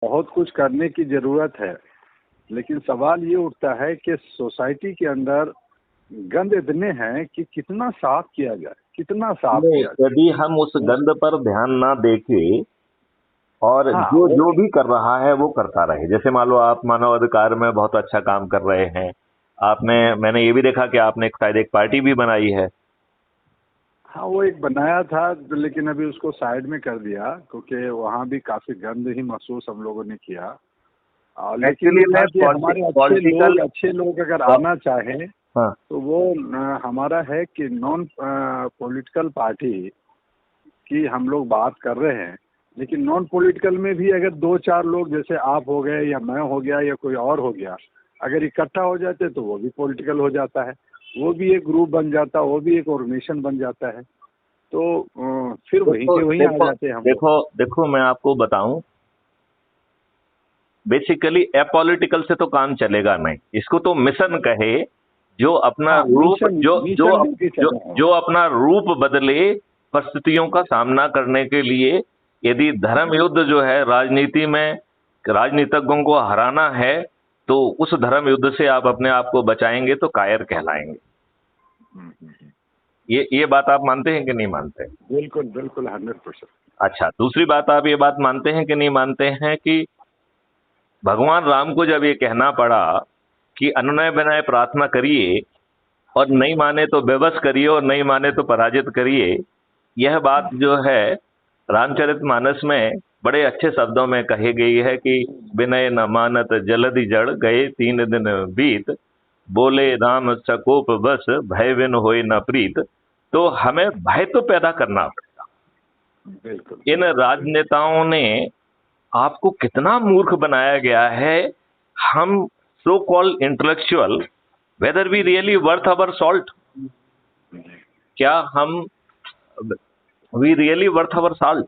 बहुत कुछ करने की जरूरत है, लेकिन सवाल ये उठता है कि सोसाइटी के अंदर गंद इतने हैं कि कितना साफ किया जाए, कितना साफ नहीं, किया जाए। यदि हम उस गंद पर ध्यान ना देके और हाँ जो जो भी कर रहा है वो करता रहे, जैसे मान लो आप मानव अधिकार में बहुत अच्छा काम कर रहे हैं, मैंने ये भी देखा कि आपने शायद एक पार्टी भी बनाई है। हाँ, वो एक बनाया था, लेकिन अभी उसको साइड में कर दिया क्योंकि वहाँ भी काफी गंद ही महसूस हम लोगों ने किया। लेकिन एक्चुअली ये था मैं कि हमारे पॉलिटिकल। अच्छे लोग अगर आना चाहें हाँ। तो वो हमारा है कि नॉन पॉलिटिकल पार्टी की हम लोग बात कर रहे हैं, लेकिन नॉन पॉलिटिकल में भी अगर दो चार लोग जैसे आप हो गए या मैं हो गया या कोई और हो गया, अगर इकट्ठा हो जाते तो वो भी पॉलिटिकल हो जाता है, वो भी एक ग्रुप बन जाता, वो भी एक ऑर्गेनाइजेशन बन जाता है। तो फिर वहीं देखो के वहीं आ देखो जाते हैं हम लोग। देखो देखो मैं आपको बताऊं, बेसिकली अपॉलिटिकल से तो काम चलेगा नहीं, इसको तो मिशन कहे, जो अपना हाँ, रूप मिशन जो जो मिशन लेके जो चल रहा हूँ। जो अपना रूप बदले परिस्थितियों का सामना करने के लिए। यदि धर्म युद्ध जो है राजनीति में राजनीतिज्ञों को हराना है, तो उस धर्म युद्ध से आप अपने आप को बचाएंगे तो कायर कहलाएंगे। ये बात आप मानते हैं कि नहीं मानते? बिल्कुल बिल्कुल 100%। अच्छा, दूसरी बात, आप ये बात मानते हैं कि नहीं मानते हैं कि भगवान राम को जब ये कहना पड़ा कि अनुनय विनय प्रार्थना करिए, और नहीं माने तो बेबस करिए और नहीं माने तो पराजित करिए, यह बात जो है रामचरितमानस में बड़े अच्छे शब्दों में कही गई है कि विनय न मानत जलधि जड़ गए 3 दिन बीत, बोले राम सकोप बस भय विन होए न प्रीत। तो हमें भय तो पैदा करना पड़ेगा। बिल्कुल इन बिल्कुल बिल्कुल। राजनेताओं ने आपको कितना मूर्ख बनाया गया है। हम so called intellectual, whether we really worth our salt? क्या हम we really worth our salt?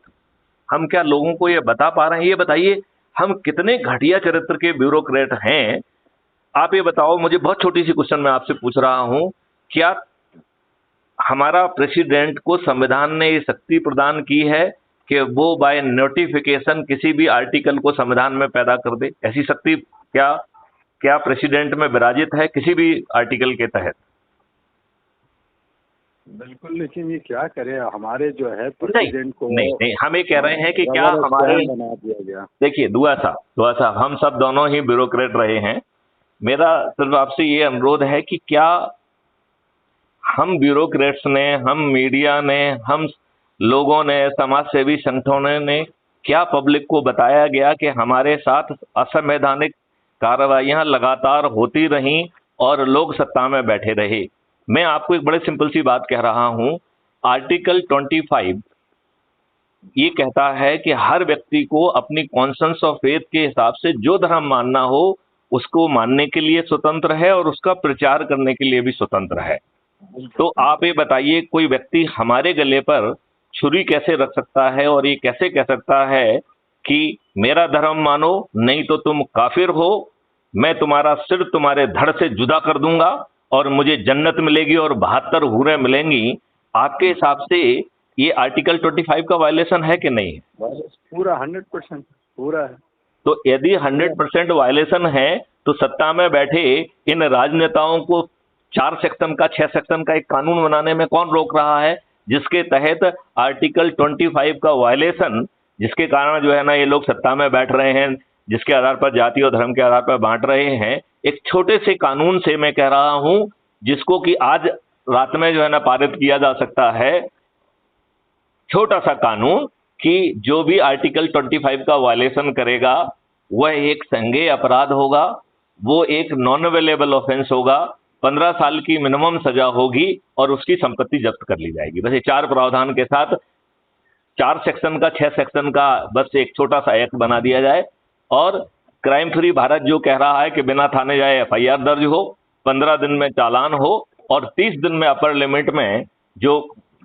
हम क्या लोगों को ये बता पा रहे हैं? ये बताइए, हम कितने घटिया चरित्र के ब्यूरोक्रेट हैं। आप ये बताओ मुझे, बहुत छोटी सी क्वेश्चन मैं आपसे पूछ रहा हूं, क्या हमारा प्रेसिडेंट को संविधान ने ये शक्ति प्रदान की है कि वो बाय नोटिफिकेशन किसी भी आर्टिकल को संविधान में पैदा कर दे? ऐसी शक्ति क्या क्या प्रेसिडेंट में विराजित है किसी भी आर्टिकल के तहत? बिल्कुल, लेकिन ये क्या करे, हमारे जो है नहीं प्रेसिडेंट को नहीं नहीं, हम ये कह रहे हैं कि क्या रबर हमारे, स्टैम्प बना दिया गया। देखिए दुआ साहब हम सब दोनों ही ब्यूरोक्रेट रहे हैं। मेरा सिर्फ आपसे ये अनुरोध है कि क्या हम ब्यूरोक्रेट्स ने, हम मीडिया ने, हम लोगों ने, समाज सेवी संगठनों ने, क्या पब्लिक को बताया गया कि हमारे साथ असंवैधानिक कार्रवाइयां लगातार होती रहीं और लोग सत्ता में बैठे रहे? मैं आपको एक बड़े सिंपल सी बात कह रहा हूं। आर्टिकल 25 ये कहता है कि हर व्यक्ति को अपनी कॉन्सेंस ऑफ फेथ के हिसाब से जो धर्म मानना हो उसको मानने के लिए स्वतंत्र है और उसका प्रचार करने के लिए भी स्वतंत्र है। तो आप ये बताइए, कोई व्यक्ति हमारे गले पर छुरी कैसे रख सकता है और ये कैसे कह सकता है कि मेरा धर्म मानो नहीं तो तुम काफिर हो, मैं तुम्हारा सिर तुम्हारे धड़ से जुदा कर दूंगा और मुझे जन्नत मिलेगी और 72 हूरें मिलेंगी? आपके हिसाब से ये आर्टिकल 25 का वायलेशन है कि नहीं है? पूरा 100% पूरा है। तो यदि 100% वायलेशन है, तो सत्ता में बैठे इन राजनेताओं को 4 सेक्शन का 6 सेक्शन का एक कानून बनाने में कौन रोक रहा है, जिसके तहत आर्टिकल 25 का वायलेशन, जिसके कारण जो है ना ये लोग सत्ता में बैठ रहे हैं, जिसके आधार पर जाति और धर्म के आधार पर बांट रहे हैं, एक छोटे से कानून से मैं कह रहा हूं जिसको कि आज रात में जो है ना पारित किया जा सकता है। छोटा सा कानून कि जो भी आर्टिकल 25 का वायलेशन करेगा वह एक संज्ञेय अपराध होगा, वो एक नॉन अवेलेबल ऑफेंस होगा, 15 साल की मिनिमम सजा होगी और उसकी संपत्ति जब्त कर ली जाएगी। बस ये 4 प्रावधान के साथ 4 सेक्शन का 6 सेक्शन का बस एक छोटा सा एक्ट बना दिया जाए और क्राइम फ्री भारत जो कह रहा है कि बिना थाने जाए एफआईआर दर्ज हो, 15 दिन में चालान हो और 30 दिन में अपर लिमिट में जो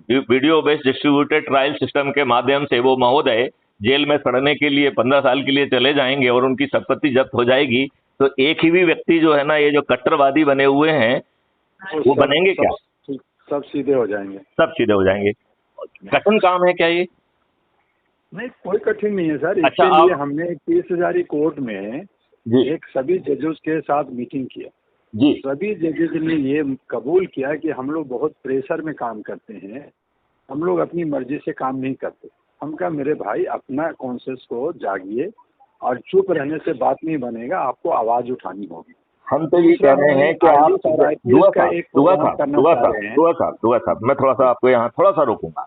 video based distributed trial system के माध्यम से वो महोदय जेल में सड़ने के लिए 15 साल के लिए चले जाएंगे और उनकी संपत्ति जब्त हो जाएगी। तो एक ही भी व्यक्ति जो है ना, ये जो कट्टरवादी बने हुए हैं वो बनेंगे क्या? सब सीधे हो जाएंगे। सब सीधे हो जाएंगे। कठिन काम है क्या ये? नहीं, कोई कठिन नहीं है सर। अच्छा, इसके लिए हमने 30,000 कोर्ट में जी एक सभी जजेस के साथ मीटिंग किया। जी सभी जजेस ने ये कबूल किया कि हम लोग बहुत प्रेशर में काम करते हैं, हम लोग अपनी मर्जी से काम नहीं करते। हम कहा मेरे भाई अपना कॉन्शियस को जागिए और चुप रहने से बात नहीं बनेगा, आपको आवाज उठानी होगी। हम तो ये कह रहे हैं कि आप दुआ साहब, मैं थोड़ा सा आपको यहाँ थोड़ा सा रोकूंगा।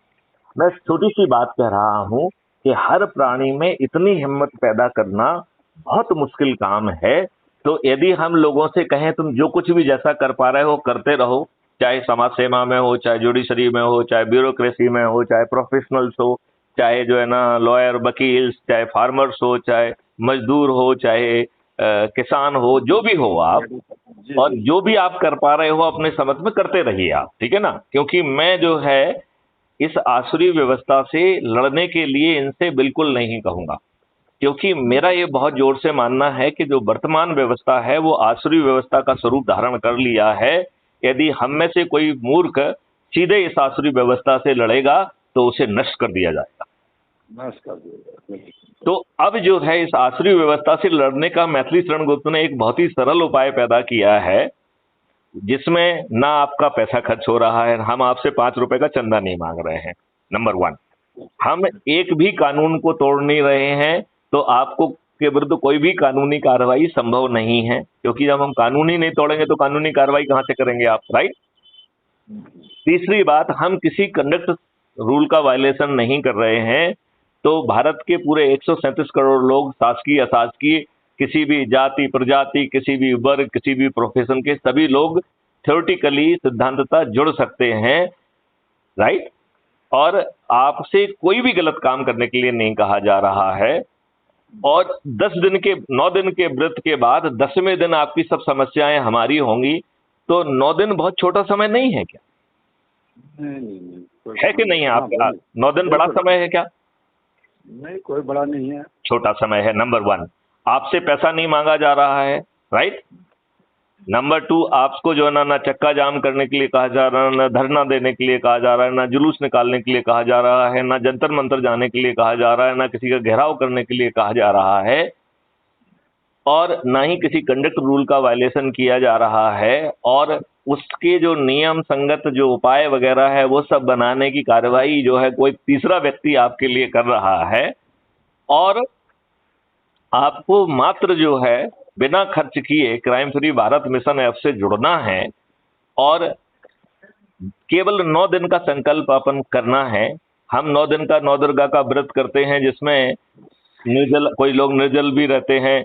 मैं छोटी सी बात कह रहा हूँ कि हर प्राणी में इतनी हिम्मत पैदा करना बहुत मुश्किल काम है। तो यदि हम लोगों से कहें तुम जो कुछ भी जैसा कर पा रहे हो करते रहो, चाहे समाज सेवा में हो, चाहे जुडिशरी में हो, चाहे ब्यूरोक्रेसी में हो, चाहे प्रोफेशनल्स हो, चाहे जो है ना लॉयर वकील, चाहे फार्मर्स हो, चाहे मजदूर हो, चाहे किसान हो, जो भी हो आप, और जो भी आप कर पा रहे हो अपने समझ में करते रहिए आप, ठीक है ना। क्योंकि मैं जो है इस आसुरी व्यवस्था से लड़ने के लिए इनसे बिल्कुल नहीं कहूंगा, क्योंकि मेरा ये बहुत जोर से मानना है कि जो वर्तमान व्यवस्था है वो आसुरी व्यवस्था का स्वरूप धारण कर लिया है। यदि हम में से कोई मूर्ख सीधे इस आसुरी व्यवस्था से लड़ेगा तो उसे नष्ट कर दिया जाएगा। तो अब जो है इस आसुरी व्यवस्था से लड़ने का मैथिली शरण गुप्त ने एक बहुत ही सरल उपाय पैदा किया है, जिसमें ना आपका पैसा खर्च हो रहा है, हम आपसे 5 रुपए का चंदा नहीं मांग रहे हैं। नंबर 1, हम एक भी कानून को तोड़ नहीं रहे हैं, तो आपको के विरुद्ध कोई भी कानूनी कार्रवाई संभव नहीं है, क्योंकि जब हम कानून ही नहीं तोड़ेंगे तो कानूनी कार्रवाई कहां से करेंगे आप, राइट। तीसरी बात, हम किसी कंडक्ट रूल का वायलेशन नहीं कर रहे हैं। तो भारत के पूरे 137 करोड़ लोग शासकीय अशासकीय किसी भी जाति प्रजाति, किसी भी वर्ग, किसी भी प्रोफेशन के सभी लोग थ्योरेटिकली सिद्धांततः जुड़ सकते हैं, राइट। और आपसे कोई भी गलत काम करने के लिए नहीं कहा जा रहा है। और 9 दिन के व्रत के बाद 10वें दिन आपकी सब समस्याएं हमारी होंगी। तो 9 दिन बहुत छोटा समय नहीं है क्या? नहीं, है कि नहीं है आपका? 9 दिन बड़ा समय है क्या? नहीं, कोई बड़ा नहीं है, छोटा समय है। नंबर 1, आपसे पैसा नहीं मांगा जा रहा है, राइट। नंबर 2, आपको जो है ना चक्का जाम करने के लिए कहा जा रहा है, ना धरना देने के लिए कहा जा रहा है, ना जुलूस निकालने के लिए कहा जा रहा है, ना जंतर मंतर जाने के लिए कहा जा रहा है, ना किसी का घेराव करने के लिए कहा जा रहा है, और ना ही किसी कंडक्ट रूल का वायलेशन किया जा रहा है। और उसके जो नियम संगत जो उपाय वगैरह है वो सब बनाने की कार्रवाई जो है कोई तीसरा व्यक्ति आपके लिए कर रहा है। और आपको मात्र जो है बिना खर्च किए crime free Bharat mission app से जुड़ना है और केवल 9 दिन का संकल्प अपन करना है। हम 9 दिन का 9 दुर्गा का व्रत करते हैं, जिसमें निर्जल, कोई लोग निर्जल भी रहते हैं,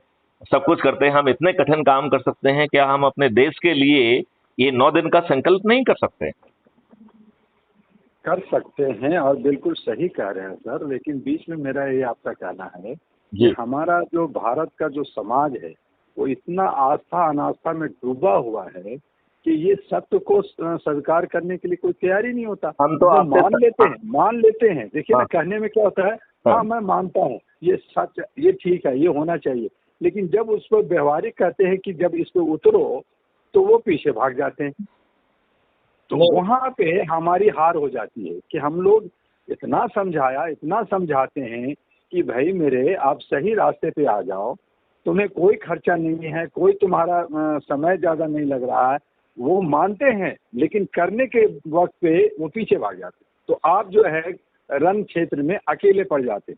सब कुछ करते हैं। हम इतने कठिन काम कर सकते हैं, क्या हम अपने देश के लिए ये 9 दिन का संकल्प नहीं कर सकते? कर सकते हैं, और बिल्कुल सही कह रहे हैं सर। लेकिन बीच में मेरा ये आपका कहना है जी। कि हमारा जो भारत का जो समाज है वो इतना आस्था अनास्था में डूबा हुआ है कि ये सत्य को स्वीकार करने के लिए कोई तैयारी नहीं होता। हम तो मान लेते हैं। देखिए ना, कहने में क्या होता है, हाँ मैं मानता हूँ, ये सच, ये ठीक है, ये होना चाहिए। लेकिन जब उस पर व्यवहारिक कहते हैं कि जब इस पर उतरो, तो वो पीछे भाग जाते हैं। तो वहाँ पे हमारी हार हो जाती है कि हम लोग इतना समझाते हैं कि भाई मेरे, आप सही रास्ते पे आ जाओ, तुम्हें कोई खर्चा नहीं है, कोई तुम्हारा समय ज़्यादा नहीं लग रहा है। वो मानते हैं, लेकिन करने के वक्त पे वो पीछे भाग जाते। तो आप जो है रण क्षेत्र में अकेले पड़ जाते।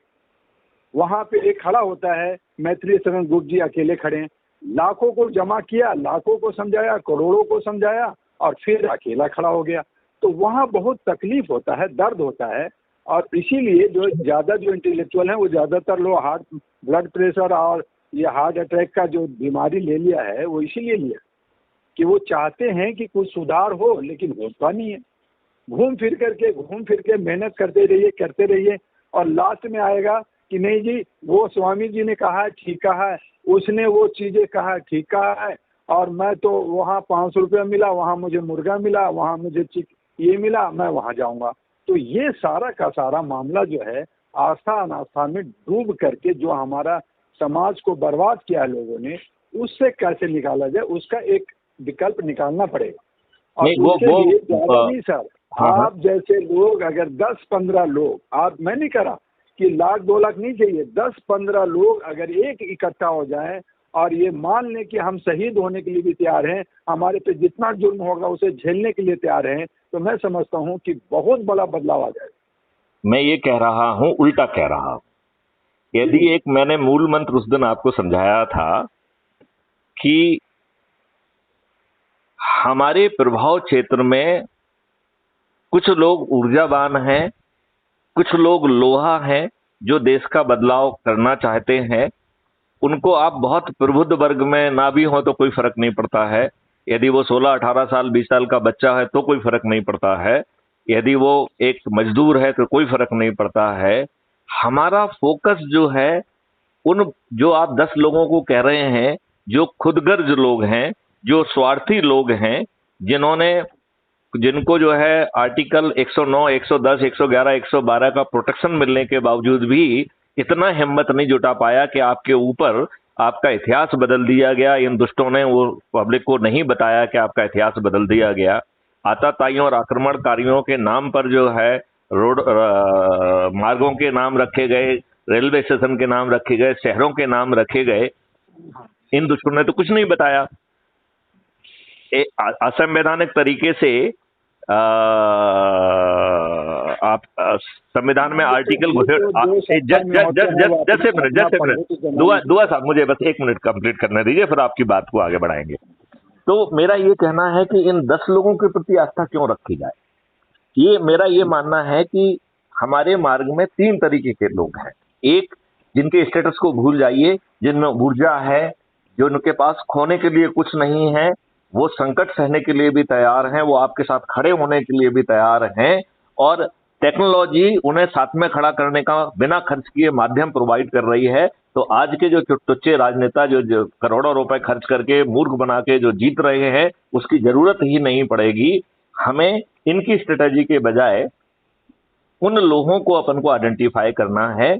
वहाँ पे एक खड़ा होता है, मैथिली शरण गुप्त जी अकेले खड़े हैं, लाखों को जमा किया, लाखों को समझाया, करोड़ों को समझाया, और फिर अकेला खड़ा हो गया। तो वहाँ बहुत तकलीफ होता है, दर्द होता है। और इसीलिए जो ज़्यादा जो इंटेलेक्चुअल हैं वो ज़्यादातर लोग ब्लड प्रेशर और ये हार्ट अटैक का जो बीमारी ले लिया है, वो इसीलिए लिया कि वो चाहते हैं कि कुछ सुधार हो, लेकिन होता नहीं है। घूम फिर के मेहनत करते रहिए, और लास्ट में आएगा कि नहीं जी, वो स्वामी जी ने कहा है ठीक कहा है, उसने वो चीज़ें कहा है ठीक कहा है, और मैं तो वहाँ 500 रुपया मिला, वहाँ मुझे मुर्गा मिला, वहाँ मुझे ये मिला, मैं वहाँ जाऊँगा। तो ये सारा का सारा मामला जो है आस्था अनास्था में डूब करके जो हमारा समाज को बर्बाद किया है लोगों ने, उससे कैसे निकाला जाए, उसका एक विकल्प निकालना पड़ेगा। और उसके लिए नहीं सर, आप जैसे लोग अगर 10-15 लोग, आप, मैं नहीं कह रहा कि लाख 2 लाख नहीं चाहिए, 10-15 लोग अगर एक इकट्ठा हो जाएं और ये मान लें कि हम शहीद होने के लिए भी तैयार हैं, हमारे पे जितना जुर्म होगा उसे झेलने के लिए तैयार हैं, तो मैं समझता हूं कि बहुत बड़ा बदलाव आ जाएगा। मैं ये कह रहा हूं, उल्टा कह रहा हूं। यदि एक मैंने मूल मंत्र उस दिन आपको समझाया था कि हमारे प्रभाव क्षेत्र में कुछ लोग ऊर्जावान हैं, कुछ लोग लोहा हैं जो देश का बदलाव करना चाहते हैं, उनको आप बहुत प्रबुद्ध वर्ग में ना भी हो तो कोई फर्क नहीं पड़ता है। यदि वो 16-18 साल 20 साल का बच्चा है तो कोई फर्क नहीं पड़ता है, यदि वो एक मजदूर है तो कोई फर्क नहीं पड़ता है। हमारा फोकस जो है उन जो आप 10 लोगों को कह रहे हैं, जो खुदगर्ज लोग हैं, जो स्वार्थी लोग हैं, जिनको जो है आर्टिकल 109, 110, 111, 112 का प्रोटेक्शन मिलने के बावजूद भी इतना हिम्मत नहीं जुटा पाया कि आपके ऊपर आपका इतिहास बदल दिया गया। इन दुष्टों ने वो पब्लिक को नहीं बताया कि आपका इतिहास बदल दिया गया। आतताइयों और आक्रमणकारियों के नाम पर जो है मार्गों के नाम रखे गए, रेलवे स्टेशन के नाम रखे गए, शहरों के नाम रखे गए। इन दुष्टों ने तो कुछ नहीं बताया। असंवैधानिक तरीके से आप संविधान में आर्टिकल जैसे मिनट दुआ साहब, मुझे बस 1 मिनट कंप्लीट करने दीजिए, फिर आपकी बात को आगे बढ़ाएंगे। तो मेरा ये कहना है कि इन 10 लोगों के प्रति आस्था क्यों रखी जाए। मेरा ये मानना है कि हमारे मार्ग में 3 तरीके के लोग हैं। एक, जिनके स्टेटस को भूल जाइए, जिनमें ऊर्जा है, जो उनके पास खोने के लिए कुछ नहीं है, वो संकट सहने के लिए भी तैयार हैं, वो आपके साथ खड़े होने के लिए भी तैयार हैं, और टेक्नोलॉजी उन्हें साथ में खड़ा करने का बिना खर्च किए माध्यम प्रोवाइड कर रही है। तो आज के जो टुच्चे राजनेता जो करोड़ों रुपए खर्च करके मूर्ख बना के जो जीत रहे हैं, उसकी जरूरत ही नहीं पड़ेगी। हमें इनकी स्ट्रेटेजी के बजाय उन लोगों को अपन को आइडेंटिफाई करना है,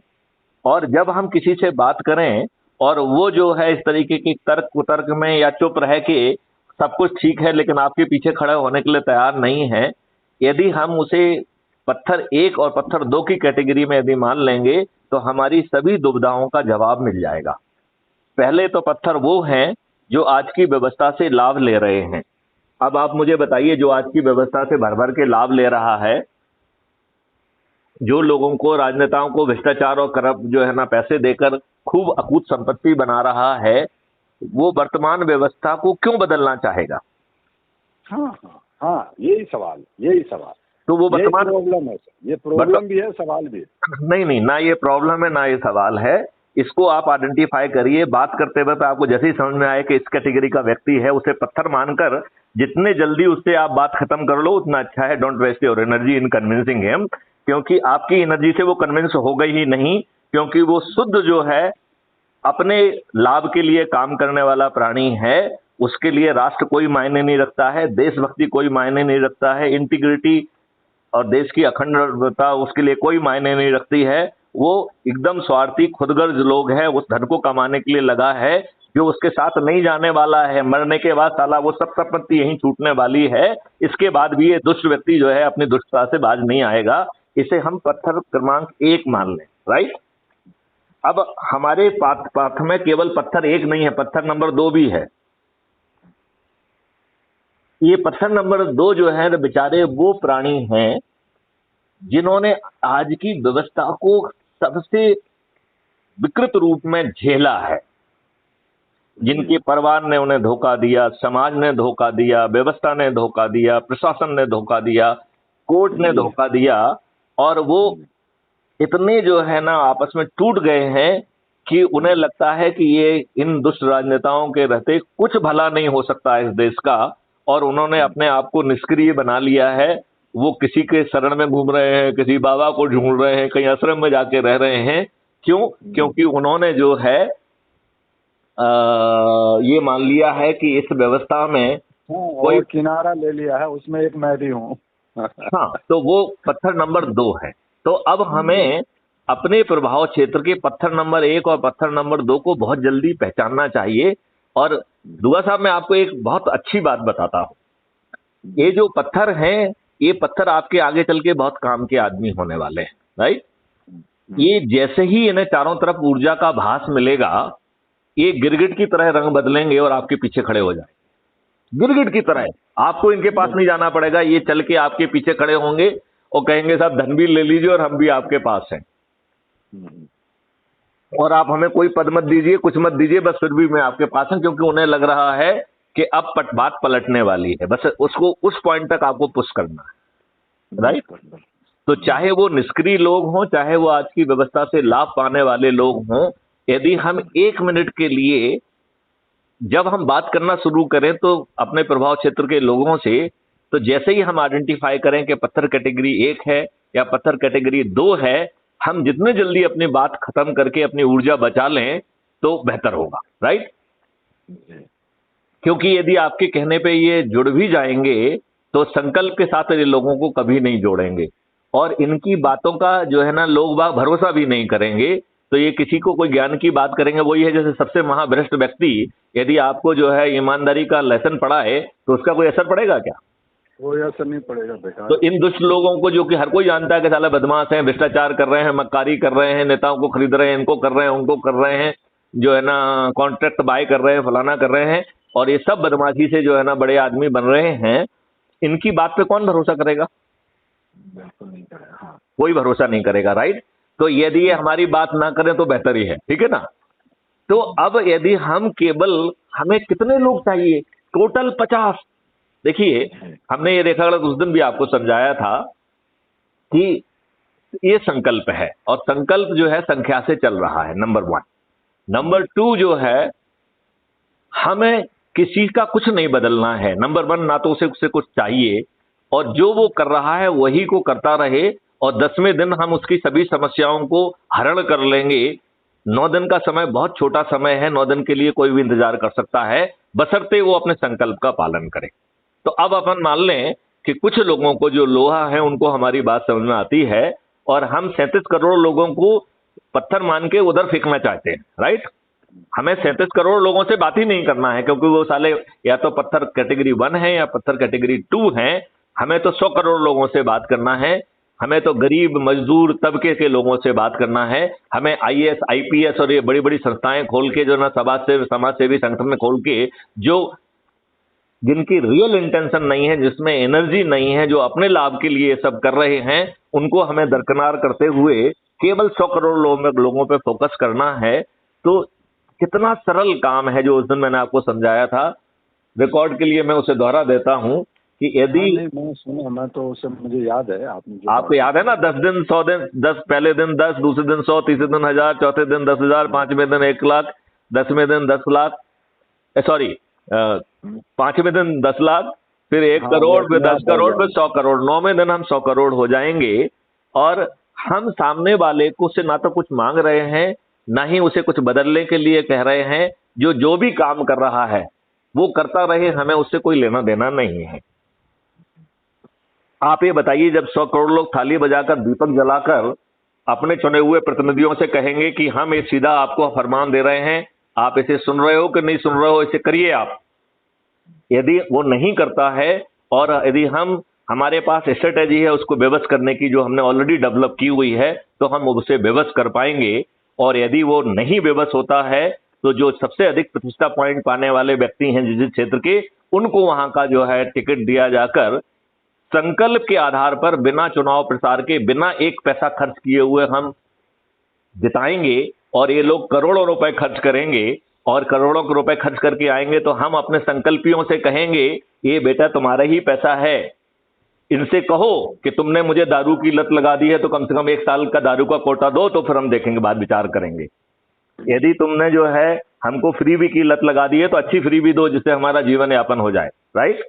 और जब हम किसी से बात करें और वो जो है इस तरीके की तर्क कुतर्क में या चुप रह के सब कुछ ठीक है लेकिन आपके पीछे खड़े होने के लिए तैयार नहीं है, यदि हम उसे पत्थर 1 और पत्थर 2 की कैटेगरी में यदि मान लेंगे तो हमारी सभी दुविधाओं का जवाब मिल जाएगा। पहले तो पत्थर वो हैं जो आज की व्यवस्था से लाभ ले रहे हैं। अब आप मुझे बताइए, जो आज की व्यवस्था से भर भर के लाभ ले रहा है, जो लोगों को, राजनेताओं को भ्रष्टाचार और करप्ट जो है ना पैसे देकर खूब अकूत संपत्ति बना रहा है, वो वर्तमान व्यवस्था को क्यों बदलना चाहेगा। हाँ, यही सवाल। तो वो वर्तमान प्रॉब्लम है, ये प्रॉब्लम भी है, सवाल भी है। नहीं, ना ये प्रॉब्लम है ना ये सवाल है। इसको आप आइडेंटिफाई करिए। बात करते वक्त आपको जैसे ही समझ में आए कि इस कैटेगरी का व्यक्ति है, उसे पत्थर मानकर जितने जल्दी उससे आप बात खत्म कर लो उतना अच्छा है। Don't waste your energy in convincing him, क्योंकि आपकी एनर्जी से वो कन्विंस हो गई ही नहीं, क्योंकि वो शुद्ध जो है अपने लाभ के लिए काम करने वाला प्राणी है। उसके लिए राष्ट्र कोई मायने नहीं रखता है, देशभक्ति कोई मायने नहीं रखता है, इंटीग्रिटी और देश की अखंडता उसके लिए कोई मायने नहीं रखती है। वो एकदम स्वार्थी खुदगर्ज लोग हैं, उस धन को कमाने के लिए लगा है, जो उसके साथ नहीं जाने वाला है। मरने के बाद साला वो सब संपत्ति यहीं छूटने वाली है। इसके बाद भी ये दुष्ट व्यक्ति जो है अपनी दुष्टता से बाज नहीं आएगा। इसे हम पत्थर क्रमांक 1 मान लें, राइट। अब हमारे पाथ में केवल पत्थर 1 नहीं है, पत्थर नंबर 2 भी है। ये पत्थर नंबर 2 जो है बेचारे वो प्राणी हैं जिन्होंने आज की व्यवस्था को सबसे विकृत रूप में झेला है, जिनके परिवार ने उन्हें धोखा दिया, समाज ने धोखा दिया, व्यवस्था ने धोखा दिया, प्रशासन ने धोखा दिया, कोर्ट ने धोखा दिया, और वो इतने जो है ना आपस में टूट गए हैं कि उन्हें लगता है कि ये इन दुष्ट राजनेताओं के रहते कुछ भला नहीं हो सकता इस देश का, और उन्होंने अपने आप को निष्क्रिय बना लिया है। वो किसी के शरण में घूम रहे हैं, किसी बाबा को ढूंढ रहे हैं, कहीं आश्रम में जाके रह रहे हैं। क्यों? क्योंकि उन्होंने जो है ये मान लिया है कि इस व्यवस्था में कोई किनारा ले लिया है, उसमें एक मैं भी हूँ। हाँ, तो वो पत्थर नंबर 2 है। तो अब हमें अपने प्रभाव क्षेत्र के पत्थर नंबर 1 और पत्थर नंबर 2 को बहुत जल्दी पहचानना चाहिए। और दुआ साहब, मैं आपको एक बहुत अच्छी बात बताता हूँ। ये जो पत्थर हैं, ये पत्थर आपके आगे चल के बहुत काम के आदमी होने वाले हैं, राइट। ये जैसे ही इन्हें चारों तरफ ऊर्जा का भास मिलेगा, ये गिरगिट की तरह रंग बदलेंगे और आपके पीछे खड़े हो जाएंगे, गिरगिट की तरह। आपको इनके पास नहीं जाना पड़ेगा, ये चल के आपके पीछे खड़े होंगे और कहेंगे साहब धन भी ले लीजिए और हम भी आपके पास हैं, और आप हमें कोई पद मत दीजिए, कुछ मत दीजिए, बस फिर भी मैं आपके पास हूं, क्योंकि उन्हें लग रहा है कि अब बात पलटने वाली है। बस उसको उस पॉइंट तक आपको पुश करना है, राइट। तो चाहे वो निष्क्रिय लोग हों, चाहे वो आज की व्यवस्था से लाभ पाने वाले लोग हों, यदि हम 1 मिनट के लिए जब हम बात करना शुरू करें तो अपने प्रभाव क्षेत्र के लोगों से, तो जैसे ही हम आइडेंटिफाई करें कि पत्थर कैटेगरी 1 है या पत्थर कैटेगरी 2 है, हम जितने जल्दी अपनी बात खत्म करके अपनी ऊर्जा बचा लें तो बेहतर होगा, राइट। क्योंकि यदि आपके कहने पे ये जुड़ भी जाएंगे तो संकल्प के साथ ये लोगों को कभी नहीं जोड़ेंगे, और इनकी बातों का जो है ना लोग बाग भरोसा भी नहीं करेंगे। तो ये किसी को कोई ज्ञान की बात करेंगे, वही है जैसे सबसे महाभ्रष्ट व्यक्ति यदि आपको जो है ईमानदारी का लेसन पढ़ा है तो उसका कोई असर पड़ेगा क्या? कोई असर नहीं पड़ेगा, बेकार। तो इन दुष्ट लोगों को, जो कि हर कोई जानता है कि साला बदमाश हैं, भ्रष्टाचार कर रहे हैं, मक्कारी कर रहे हैं, नेताओं को खरीद रहे हैं, इनको कर रहे हैं, उनको कर रहे हैं, जो है ना कॉन्ट्रैक्ट बाय कर रहे हैं, फलाना कर रहे हैं, और ये सब बदमाशी से जो है ना बड़े आदमी बन रहे हैं, इनकी बात पे कौन भरोसा करेगा? बिल्कुल नहीं करेगा, हाँ। कोई भरोसा नहीं करेगा, राइट। तो यदि ये हमारी बात ना करें तो बेहतर ही है, ठीक है ना। तो अब यदि हम केवल, हमें कितने लोग चाहिए? टोटल 50। देखिए हमने ये देखा, उस दिन भी आपको समझाया था कि ये संकल्प है, और संकल्प जो है संख्या से चल रहा है, नंबर 1। नंबर 2 जो है, हमें किसी का कुछ नहीं बदलना है। नंबर 1, ना तो उसे कुछ चाहिए, और जो वो कर रहा है वही को करता रहे, और 10वें दिन हम उसकी सभी समस्याओं को हरण कर लेंगे। 9 दिन का समय बहुत छोटा समय है, 9 दिन के लिए कोई भी इंतजार कर सकता है, बशर्ते वो अपने संकल्प का पालन करे। तो अब अपन मान लें कि कुछ लोगों को जो लोहा है उनको हमारी बात समझ में आती है, और हम 37 करोड़ लोगों को पत्थर मान के उधर फेंकना चाहते हैं, राइट। हमें 37 करोड़ लोगों से बात ही नहीं करना है, क्योंकि वो साले या तो पत्थर कैटेगरी 1 है या पत्थर कैटेगरी 2 है। हमें तो 100 करोड़ लोगों से बात करना है, हमें तो गरीब मजदूर तबके के लोगों से बात करना है। हमें IAS IPS और ये बड़ी बड़ी संस्थाएं खोल के, जो ना समाज सेवी संगठन खोल के, जो जिनकी रियल इंटेंशन नहीं है, जिसमें एनर्जी नहीं है, जो अपने लाभ के लिए सब कर रहे हैं, उनको हमें दरकिनार करते हुए केवल 100 करोड़ लोगों पे फोकस करना है। तो कितना सरल काम है जो उस दिन मैंने आपको समझाया था। रिकॉर्ड के लिए मैं उसे दोहरा देता हूं कि यदि मैं सुना, मैं तो उसे, मुझे याद है, आपको याद है ना, 10 दिन 100 दिन, 10 पहले दिन 10, दूसरे दिन 100, तीसरे दिन 1000, चौथे दिन 10,000, 5वें दिन 1 लाख, 10वें दिन 10 लाख, सॉरी 5वें दिन 10 लाख, फिर 1 करोड़, फिर 10 करोड़, फिर 100 करोड़। 9वें दिन हम 100 करोड़ हो जाएंगे, और हम सामने वाले को से ना तो कुछ मांग रहे हैं, ना ही उसे कुछ बदलने के लिए कह रहे हैं। जो भी काम कर रहा है वो करता रहे, हमें उससे कोई लेना देना नहीं है। आप ये बताइए, जब 100 करोड़ लोग थाली बजाकर, दीपक जलाकर अपने चुने हुए प्रतिनिधियों से कहेंगे कि हम ये सीधा आपको फरमान दे रहे हैं, आप इसे सुन रहे हो कि नहीं सुन रहे हो, इसे करिए आप। यदि वो नहीं करता है, और यदि हमारे पास स्ट्रेटेजी है उसको बेबस करने की, जो हमने ऑलरेडी डेवलप की हुई है, तो हम उसे बेबस कर पाएंगे। और यदि वो नहीं बेबस होता है, तो जो सबसे अधिक प्रतिष्ठा पॉइंट पाने वाले व्यक्ति हैं जिस क्षेत्र के, उनको वहां का जो है टिकट दिया जाकर, संकल्प के आधार पर, बिना चुनाव प्रचार के, बिना 1 पैसा खर्च किए हुए हम जिताएंगे, और ये लोग करोड़ों रुपए खर्च करेंगे, और करोड़ों के रुपए खर्च करके आएंगे। तो हम अपने संकल्पियों से कहेंगे, ये बेटा तुम्हारा ही पैसा है, इनसे कहो कि तुमने मुझे दारू की लत लगा दी है, तो कम से कम 1 साल का दारू का कोटा दो, तो फिर हम देखेंगे, बाद विचार करेंगे। यदि तुमने जो है हमको फ्रीबी की लत लगा दी है, तो अच्छी फ्रीबी दो जिससे हमारा जीवन यापन हो जाए, राइट।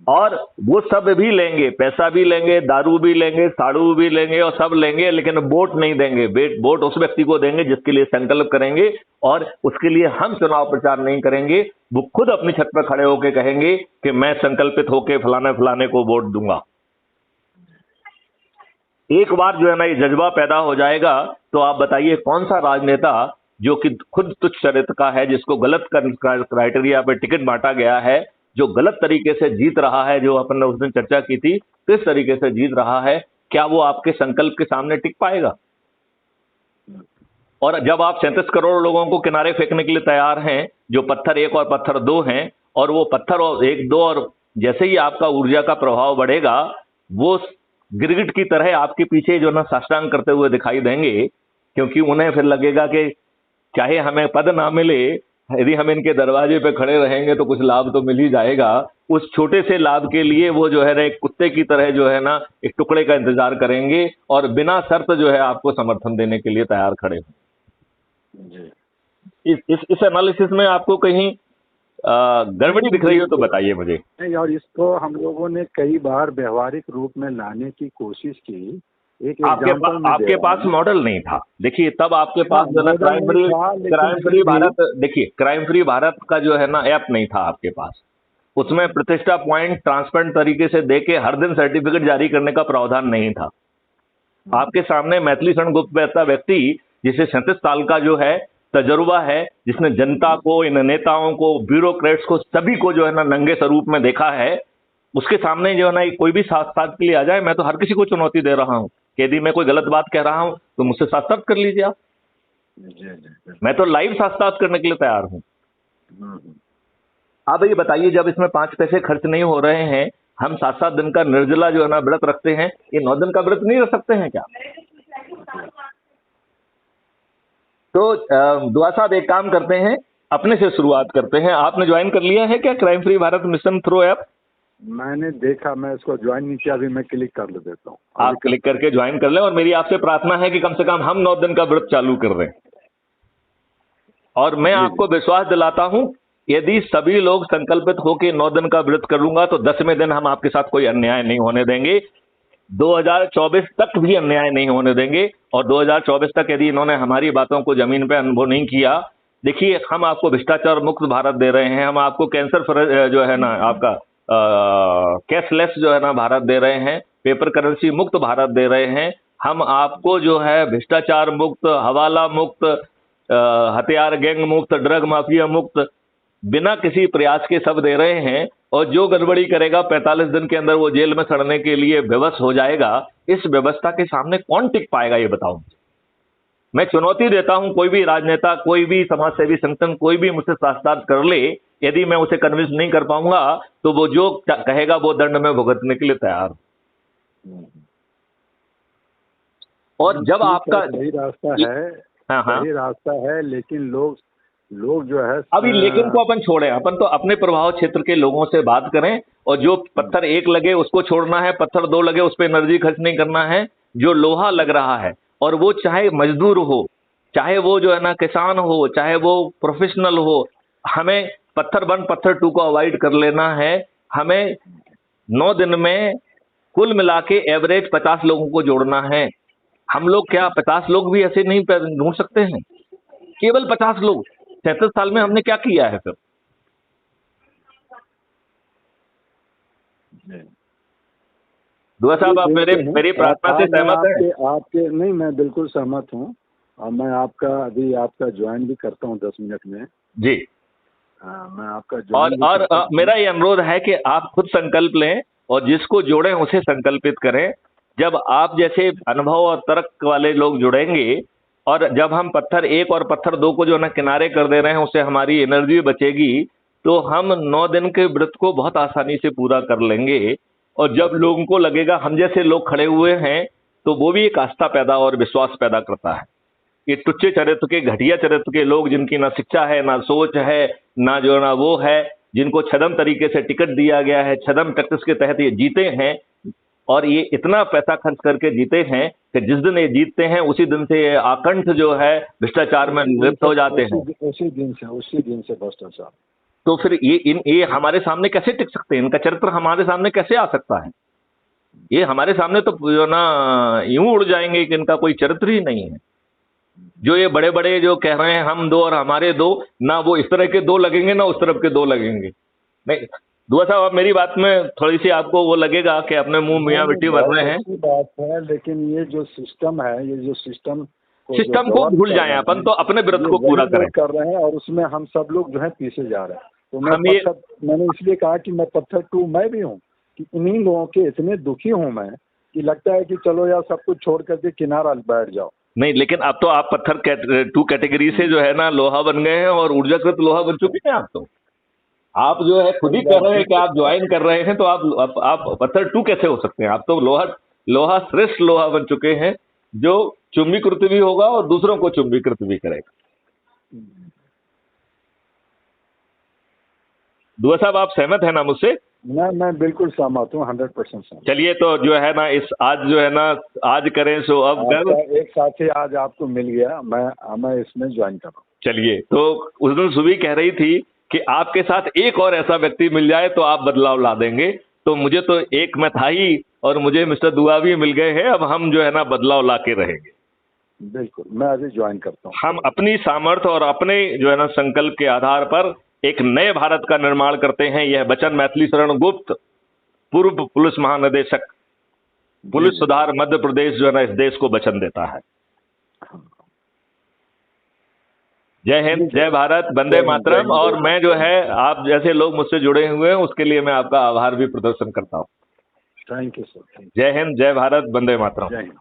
और वो सब भी लेंगे, पैसा भी लेंगे, दारू भी लेंगे, साड़ू भी लेंगे, और सब लेंगे, लेकिन वोट नहीं देंगे। वोट उस व्यक्ति को देंगे जिसके लिए संकल्प करेंगे, और उसके लिए हम चुनाव प्रचार नहीं करेंगे। वो खुद अपनी छत पर खड़े होकर कहेंगे कि मैं संकल्पित होकर फलाने फलाने को वोट दूंगा। एक बार जो है ना ये जज्बा पैदा हो जाएगा, तो आप बताइए कौन सा राजनेता जो कि खुद तुच्छ चरित्र का है, जिसको गलत क्राइटेरिया पे टिकट बांटा गया है, जो गलत तरीके से जीत रहा है, जो अपन ने उस दिन चर्चा की थी, किस तरीके से जीत रहा है, क्या वो आपके संकल्प के सामने टिक पाएगा? और जब आप 37 करोड़ लोगों को किनारे फेंकने के लिए तैयार हैं, जो पत्थर 1 और पत्थर 2 हैं, और वो पत्थर 1, 2 और जैसे ही आपका ऊर्जा का प्रभाव बढ़ेगा, वो गिरगिट की तरह आपके पीछे जो ना साष्टांग करते हुए दिखाई देंगे, क्योंकि उन्हें फिर लगेगा कि चाहे हमें पद ना मिले, यदि हम इनके दरवाजे पे खड़े रहेंगे तो कुछ लाभ तो मिल ही जाएगा। उस छोटे से लाभ के लिए वो जो है ना एक कुत्ते की तरह जो है ना एक टुकड़े का इंतजार करेंगे और बिना शर्त जो है आपको समर्थन देने के लिए तैयार खड़े हों। जी। इस एनालिसिस में आपको कहीं गड़बड़ी दिख रही हो तो बताइए मुझे। नहीं, और इसको हम लोगों ने कई बार व्यवहारिक रूप में लाने की कोशिश की। एक एग्जांपल में आपके पास मॉडल नहीं था। देखिए, तब आपके पास जो है क्राइम फ्री भारत, देखिए क्राइम फ्री भारत का जो है ना ऐप नहीं था आपके पास। उसमें प्रतिष्ठा पॉइंट ट्रांसपेरेंट तरीके से देके हर दिन सर्टिफिकेट जारी करने का प्रावधान नहीं था। आपके सामने मैथिली शरण गुप्त जैसा व्यक्ति, जिसे 37 साल का जो है तजुर्बा है, जिसने जनता को, इन नेताओं को, ब्यूरोक्रेट्स को, सभी को जो है ना नंगे स्वरूप में देखा है, उसके सामने जो है ना कोई भी साथ साथ के लिए आ जाए। मैं तो हर किसी को चुनौती दे रहा हूं कि यदि मैं कोई गलत बात कह रहा हूं तो मुझसे साथ साथ कर लीजिए आप। मैं तो लाइव साथ साथ करने के लिए तैयार हूं। आप ये बताइए, जब इसमें 5 पैसे खर्च नहीं हो रहे हैं, हम 7-7 दिन का निर्जला जो है ना व्रत रखते हैं, ये 9 दिन का व्रत नहीं रख सकते हैं क्या? तो दुआ साहब एक काम करते हैं, अपने से शुरुआत करते हैं। आपने ज्वाइन कर लिया है क्या crime free Bharat mission through app? मैंने देखा, मैं इसको ज्वाइन नहीं किया, अभी मैं क्लिक कर देता हूँ। आप क्लिक करके ज्वाइन कर लें, और मेरी आपसे प्रार्थना है कि कम से कम हम 9 दिन का व्रत चालू कर रहे हैं। और मैं आपको विश्वास दिलाता हूं, यदि सभी लोग संकल्पित होकर 9 दिन का व्रत करूंगा तो 10वें दिन हम आपके साथ कोई अन्याय नहीं होने देंगे। 2024 तक भी अन्याय नहीं होने देंगे। और 2024 तक यदि इन्होंने हमारी बातों को जमीन पे अनुभव नहीं किया, देखिए हम आपको भ्रष्टाचार मुक्त भारत दे रहे हैं, हम आपको कैंसर जो है ना आपका कैशलेस जो है ना भारत दे रहे हैं, पेपर करेंसी मुक्त भारत दे रहे हैं, हम आपको जो है भ्रष्टाचार मुक्त, हवाला मुक्त, हथियार गैंग मुक्त, ड्रग माफिया मुक्त, बिना किसी प्रयास के सब दे रहे हैं। और जो गड़बड़ी करेगा 45 दिन के अंदर वो जेल में सड़ने के लिए विवश हो जाएगा। इस व्यवस्था के सामने कौन टिक पाएगा, ये बताओ। मैं चुनौती देता हूं, कोई भी राजनेता, कोई भी समाज सेवी संगठन, कोई भी मुझसे साक्षात कर ले, यदि मैं उसे कन्विंस नहीं कर पाऊंगा तो वो जो कहेगा वो दंड में भुगतने के लिए तैयार। और जब आपका सही रास्ता है, सही रास्ता है, लेकिन लोग जो है अभी, लेकिन को अपन छोड़ें, अपन तो अपने प्रभाव क्षेत्र के लोगों से बात करें। और जो पत्थर 1 लगे उसको छोड़ना है, पत्थर 2 लगे उस पर एनर्जी खर्च नहीं करना है। जो लोहा लग रहा है, और वो चाहे मजदूर हो, चाहे वो जो है ना किसान हो, चाहे वो प्रोफेशनल हो, हमें पत्थर 1 पत्थर 2 को अवॉइड कर लेना है। हमें 9 दिन में कुल मिला के एवरेज 50 लोगों को जोड़ना है। हम लोग क्या 50 लोग भी ऐसे नहीं ढूंढ सकते हैं? केवल 50 लोग। 37 साल में हमने क्या किया है फिर? दुआ साहब, आप मेरी प्रार्थना से सहमत हैं? आपके नहीं, मैं बिल्कुल सहमत हूँ। और मैं आपका ज्वाइन भी करता हूँ 10 मिनट में। जी। मैं आपका और मेरा ये अनुरोध है कि आप खुद संकल्प लें और जिसको जोड़ें उसे संकल्पित करें। जब आप जैसे अनुभव और तर्क वाले लोग जुड़ेंगे, और जब हम पत्थर 1 और पत्थर 2 को जो ना किनारे कर दे रहे हैं, उससे हमारी एनर्जी बचेगी, तो हम 9 दिन के व्रत को बहुत आसानी से पूरा कर लेंगे। और जब लोगों को लगेगा हम जैसे लोग खड़े हुए हैं, तो वो भी एक आस्था पैदा और विश्वास पैदा करता है। ये टुच्चे चरित्र के, घटिया चरित्र के लोग, जिनकी ना शिक्षा है, ना सोच है, ना जो ना वो है, जिनको छदम तरीके से टिकट दिया गया है, छदम टैक्टिक्स के तहत ये जीते हैं, और ये इतना पैसा खर्च करके जीते हैं कि जिस दिन ये जीतते हैं उसी दिन से ये आकंठ जो है भ्रष्टाचार में लिप्त हो जाते हैं। उसी दिन से भ्रष्टाचार। तो फिर ये हमारे सामने कैसे टिक सकते हैं? इनका चरित्र हमारे सामने कैसे आ सकता है? ये हमारे सामने तो जो ना यूं उड़ जाएंगे कि इनका कोई चरित्र ही नहीं है। जो ये बड़े बड़े जो कह रहे हैं हम 2 और हमारे 2, ना वो इस तरह के 2 लगेंगे, ना उस तरफ के 2 लगेंगे। नहीं दुआ साहब, अब मेरी बात में थोड़ी सी आपको वो लगेगा कि अपने मुंह मियाँ मिट्टी भर रहे हैं। बात है, लेकिन ये जो सिस्टम है, ये जो सिस्टम को भूल जाएं, अपन तो अपने व्रत को पूरा कर रहे हैं, और उसमें हम सब लोग जो है पीछे जा रहे हैं। तो मैंने इसलिए कहा कि मैं पत्थर 2 मैं भी हूँ, कि इन्हीं लोगों के इतने दुखी हूँ मैं, कि लगता है कि चलो यार सब कुछ छोड़ करके किनारा बैठ जाओ। नहीं, लेकिन अब तो आप पत्थर 2 कैटेगरी से जो है ना लोहा बन गए हैं और ऊर्जाकृत लोहा बन चुके हैं आप तो। आप जो है खुद ही कह रहे हैं कि आप ज्वाइन कर रहे हैं, तो आप पत्थर 2 कैसे हो सकते हैं? आप तो लोहा श्रेष्ठ लोहा बन चुके हैं, जो चुंबकीकृत भी होगा और दूसरों को चुंबकीकृत भी करेगा। दुआ साहब, आप सहमत है ना मुझसे? मैं बिल्कुल सहमत हूँ, 100% सहमत। चलिए, तो जो है ना आज करें सो अब कर। एक साथी आज आपको मिल गया, मैं इसमें ज्वाइन कर रहा हूँ। चलिए, तो उस दिन सुबह कह रही थी कि आपके साथ एक और ऐसा व्यक्ति मिल जाए तो आप बदलाव ला देंगे। तो मुझे तो एक में था ही, और मुझे मिस्टर दुआ भी मिल गए हैं। अब हम जो है ना बदलाव ला के रहेंगे। बिल्कुल, मैं अभी ज्वाइन करता हूँ। हम अपनी सामर्थ्य और अपने जो है ना संकल्प के आधार पर एक नए भारत का निर्माण करते हैं। यह वचन मैथिली शरण गुप्त, पूर्व पुलिस महानिदेशक, पुलिस सुधार मध्य प्रदेश, जो है ना इस देश को वचन देता है। जय हिंद, जय भारत, वंदे मातरम। और मैं जो है आप जैसे लोग मुझसे जुड़े हुए हैं उसके लिए मैं आपका आभार भी प्रदर्शन करता हूँ। Thank you sir. जय हिंद, जय भारत, वंदे मातरम। जय हिंद।